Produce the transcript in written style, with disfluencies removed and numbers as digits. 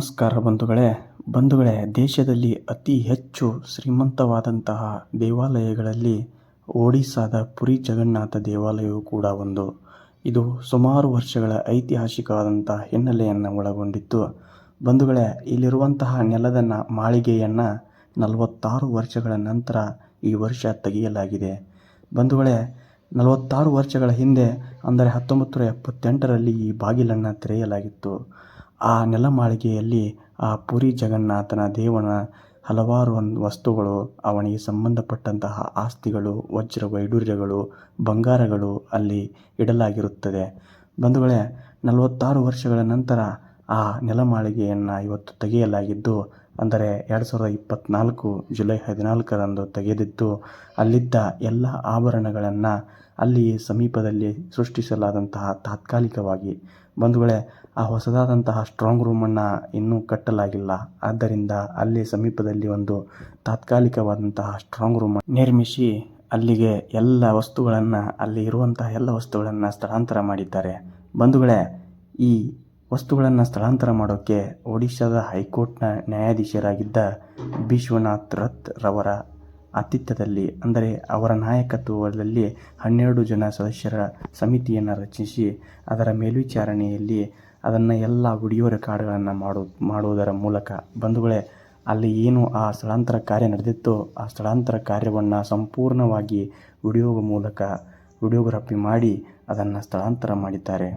ನಮಸ್ಕಾರ ಬಂಧುಗಳೇ, ದೇಶದಲ್ಲಿ ಅತಿ ಹೆಚ್ಚು ಶ್ರೀಮಂತವಾದಂತಹ ದೇವಾಲಯಗಳಲ್ಲಿ ಒಡಿಸ್ಸಾದ ಪುರಿ ಜಗನ್ನಾಥ ದೇವಾಲಯವು ಕೂಡ ಒಂದು. ಇದು ಸುಮಾರು ವರ್ಷಗಳ ಐತಿಹಾಸಿಕವಾದಂತಹ ಹಿನ್ನೆಲೆಯನ್ನು ಒಳಗೊಂಡಿತ್ತು. ಬಂಧುಗಳೇ, ಇಲ್ಲಿರುವಂತಹ ನೆಲದ ಮಾಳಿಗೆಯನ್ನು 46 ವರ್ಷಗಳ ನಂತರ ಈ ವರ್ಷ ತೆಗೆಯಲಾಗಿದೆ. ಬಂಧುಗಳೇ, 46 ವರ್ಷಗಳ ಹಿಂದೆ ಅಂದರೆ 1978ರಲ್ಲಿ ಈ ಬಾಗಿಲನ್ನು ತೆರೆಯಲಾಗಿತ್ತು. ಆ ನೆಲಮಾಳಿಗೆಯಲ್ಲಿ ಆ ಪುರಿ ಜಗನ್ನಾಥನ ದೇವನ ಹಲವಾರು ವಸ್ತುಗಳು, ಅವನಿಗೆ ಸಂಬಂಧಪಟ್ಟಂತಹ ಆಸ್ತಿಗಳು, ವಜ್ರ ವೈಡೂರ್ಯಗಳು, ಬಂಗಾರಗಳು ಅಲ್ಲಿ ಇಡಲಾಗಿರುತ್ತದೆ. ಬಂಧುಗಳೇ, 46 ವರ್ಷಗಳ ನಂತರ ಆ ನೆಲಮಾಳಿಗೆಯನ್ನು ಇವತ್ತು ತೆಗೆಯಲಾಗಿದ್ದು, ಅಂದರೆ 2024 ಜುಲೈ 14ರಂದು ತೆಗೆದಿದ್ದು, ಅಲ್ಲಿದ್ದ ಎಲ್ಲ ಆಭರಣಗಳನ್ನು ಅಲ್ಲಿ ಸಮೀಪದಲ್ಲಿ ಸೃಷ್ಟಿಸಲಾದಂತಹ ತಾತ್ಕಾಲಿಕವಾಗಿ. ಬಂಧುಗಳೇ, ಆ ಹೊಸದಾದಂತಹ ಸ್ಟ್ರಾಂಗ್ ರೂಮನ್ನು ಇನ್ನೂ ಕಟ್ಟಲಾಗಿಲ್ಲ. ಆದ್ದರಿಂದ ಅಲ್ಲಿ ಸಮೀಪದಲ್ಲಿ ಒಂದು ತಾತ್ಕಾಲಿಕವಾದಂತಹ ಸ್ಟ್ರಾಂಗ್ ರೂಮ್ ನಿರ್ಮಿಸಿ ಅಲ್ಲಿಗೆ ಎಲ್ಲ ವಸ್ತುಗಳನ್ನು, ಅಲ್ಲಿ ಇರುವಂತಹ ಎಲ್ಲ ವಸ್ತುಗಳನ್ನು ಸ್ಥಳಾಂತರ ಮಾಡಿದ್ದಾರೆ. ಬಂಧುಗಳೇ, ಈ ವಸ್ತುಗಳನ್ನು ಸ್ಥಳಾಂತರ ಮಾಡೋಕ್ಕೆ ಒಡಿಶಾದ ಹೈಕೋರ್ಟ್ನ ನ್ಯಾಯಾಧೀಶರಾಗಿದ್ದ ಬಿಶ್ವನಾಥ್ ರಥ್ ರವರ ಆತಿಥ್ಯದಲ್ಲಿ, ಅಂದರೆ ಅವರ ನಾಯಕತ್ವದಲ್ಲಿ 12 ಜನ ಸದಸ್ಯರ ಸಮಿತಿಯನ್ನು ರಚಿಸಿ ಅದರ ಮೇಲ್ವಿಚಾರಣೆಯಲ್ಲಿ ಅದನ್ನು ಎಲ್ಲ ವಿಡಿಯೋ ರೆಕಾರ್ಡ್ಗಳನ್ನು ಮಾಡುವುದರ ಮೂಲಕ, ಬಂಧುಗಳೇ, ಅಲ್ಲಿ ಏನು ಆ ಸ್ಥಳಾಂತರ ಕಾರ್ಯ ನಡೆದಿತ್ತೋ ಆ ಸ್ಥಳಾಂತರ ಕಾರ್ಯವನ್ನು ಸಂಪೂರ್ಣವಾಗಿ ವಿಡಿಯೋ ಮೂಲಕ ವಿಡಿಯೋಗ್ರಫಿ ಮಾಡಿ ಅದನ್ನು ಸ್ಥಳಾಂತರ ಮಾಡಿದ್ದಾರೆ.